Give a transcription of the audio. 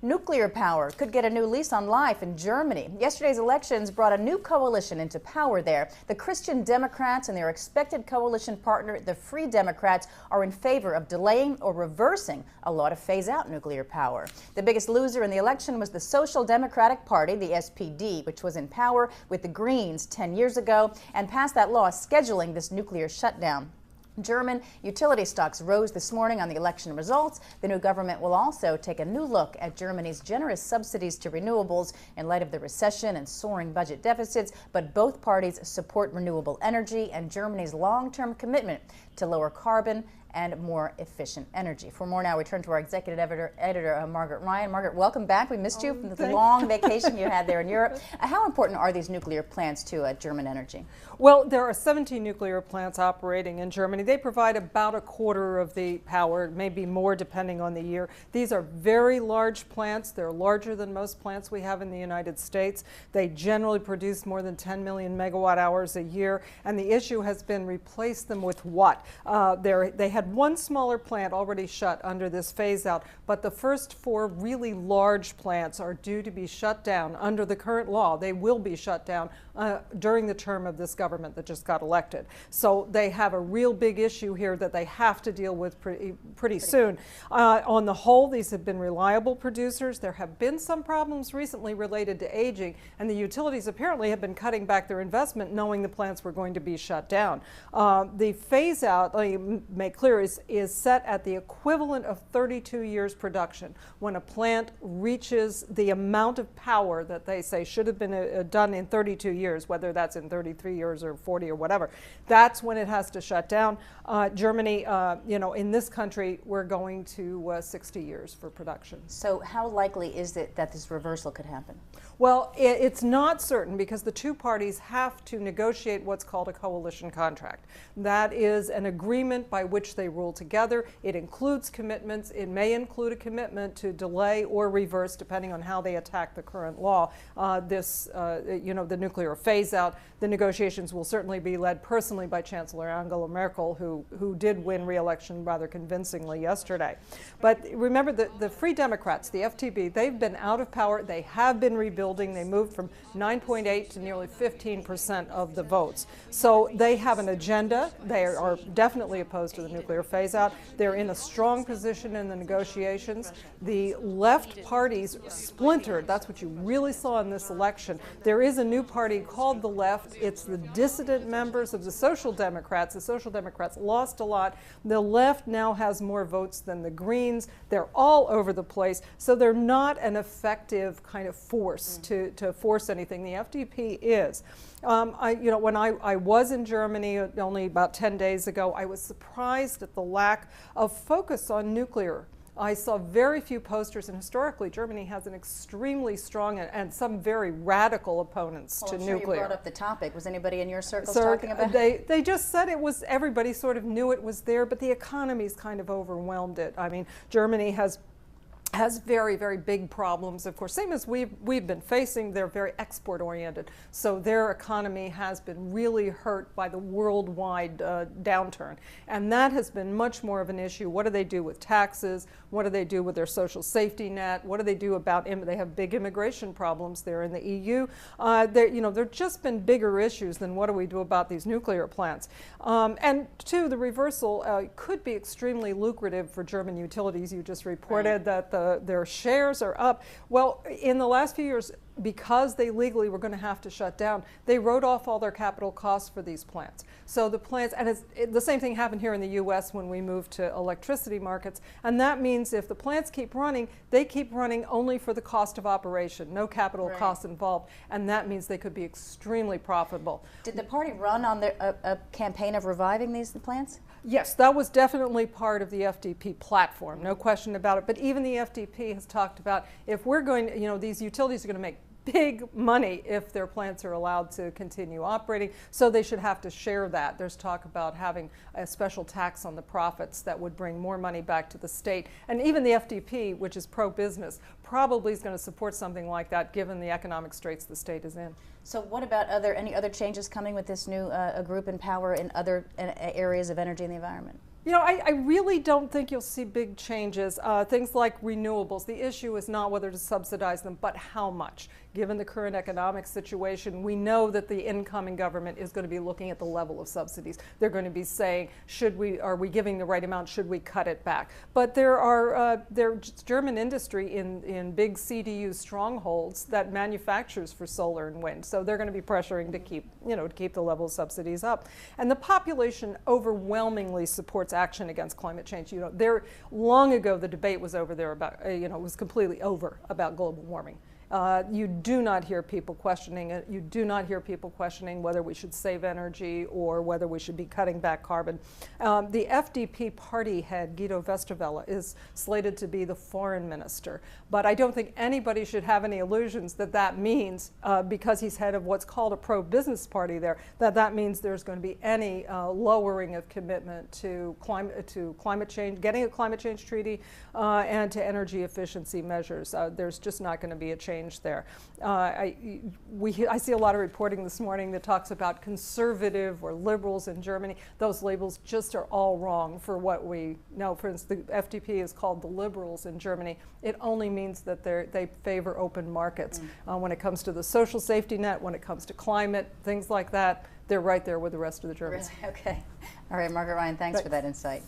Nuclear power could get a new lease on life in Germany. Yesterday's elections brought a new coalition into power there. The Christian Democrats and their expected coalition partner, the Free Democrats, are in favor of delaying or reversing a law to phase out nuclear power. The biggest loser in the election was the Social Democratic Party, the SPD, which was in power with the Greens 10 years ago and passed that law scheduling this nuclear shutdown. German utility stocks rose this morning on the election results. The new government will also take a new look at Germany's generous subsidies to renewables in light of the recession and soaring budget deficits. But both parties support renewable energy and Germany's long-term commitment to lower carbon and more efficient energy. For more now, we turn to our executive editor Margaret Ryan. Margaret, welcome back. We missed you from the long vacation you had there in Europe. How important are these nuclear plants to German energy? Well, there are 17 nuclear plants operating in Germany. They provide about a quarter of the power, maybe more depending on the year. These are very large plants. They're larger than most plants we have in the United States. They generally produce more than 10 million megawatt hours a year, and the issue has been replace them with what? They had one smaller plant already shut under this phase out, but the first 4 really large plants are due to be shut down under the current law. They will be shut down during the term of this government that just got elected. So they have a real big issue here that they have to deal with pretty soon. On the whole, these have been reliable producers. There have been some problems recently related to aging, and the utilities apparently have been cutting back their investment knowing the plants were going to be shut down. The phase out, let me make clear, is set at the equivalent of 32 years production. When a plant reaches the amount of power that they say should have been done in 32 years, whether that's in 33 years or 40 or whatever, that's when it has to shut down. Germany, in this country, we're going to 60 years for production. So how likely is it that this reversal could happen? Well, it's not certain because the two parties have to negotiate what's called a coalition contract. That is an agreement by which they rule together. It includes commitments. It may include a commitment to delay or reverse, depending on how they attack the current law, the nuclear phase out. The negotiations will certainly be led personally by Chancellor Angela Merkel, who did win re-election rather convincingly yesterday. But remember, the Free Democrats, the FDP, they've been out of power. They have been rebuilding. They moved from 9.8 to nearly 15% of the votes. So they have an agenda. They are definitely opposed to the nuclear phase out. They're in a strong position in the negotiations. The left parties splintered. That's what you really saw in this election. There is a new party called the Left. It's the dissident members of the Social Democrats. The Social Democrats lost a lot. The Left now has more votes than the Greens. They're all over the place. So they're not an effective kind of force to force anything. The FDP is. When I was in Germany only about 10 days ago, I was surprised at the lack of focus on nuclear. I saw very few posters, and historically Germany has an extremely strong and some very radical opponents to nuclear. You brought up the topic. Was anybody in your circles talking about it? They just said it was, everybody sort of knew it was there, but the economy's kind of overwhelmed it. I mean, Germany has very, very big problems, of course, same as we've been facing. They're very export-oriented, so their economy has been really hurt by the worldwide downturn, and that has been much more of an issue. What do they do with taxes? What do they do with their social safety net? What do they do about, they have big immigration problems there in the EU. There've just been bigger issues than what do we do about these nuclear plants. And two, the reversal could be extremely lucrative for German utilities. You just reported that their shares are up. Well, in the last few years, because they legally were going to have to shut down, they wrote off all their capital costs for these plants. So the plants, and the same thing happened here in the US when we moved to electricity markets, and that means if the plants keep running, they keep running only for the cost of operation, no capital costs involved, and that means they could be extremely profitable. Did the party run on a campaign of reviving these plants? Yes, that was definitely part of the FDP platform, no question about it. But even the FDP has talked about if we're going to, these utilities are going to make big money if their plants are allowed to continue operating, so they should have to share that. There's talk about having a special tax on the profits that would bring more money back to the state. And even the FDP, which is pro-business, probably is going to support something like that given the economic straits the state is in. So what about any other changes coming with this new group in power in other areas of energy and the environment? You know, I really don't think you'll see big changes. Things like renewables, the issue is not whether to subsidize them, but how much. Given the current economic situation, we know that the incoming government is going to be looking at the level of subsidies. They're going to be saying, are we giving the right amount? Should we cut it back? But there's German industry in big CDU strongholds that manufactures for solar and wind. So they're going to be pressuring to keep the level of subsidies up. And the population overwhelmingly supports action against climate change. Long ago the debate was over there about, it was completely over about global warming. You do not hear people questioning it. You do not hear people questioning whether we should save energy or whether we should be cutting back carbon. The FDP party head, Guido Westerwelle, is slated to be the foreign minister. But I don't think anybody should have any illusions that means, because he's head of what's called a pro-business party there, that means there's going to be any lowering of commitment to climate change, getting a climate change treaty, and to energy efficiency measures. There's just not going to be a change there. I see a lot of reporting this morning that talks about conservative or liberals in Germany. Those labels just are all wrong for what we know. For instance, the FDP is called the liberals in Germany. It only means that they favor open markets. When it comes to the social safety net, when it comes to climate, things like that, they're right there with the rest of the Germans. Okay. All right, Margaret Ryan, thanks for that insight.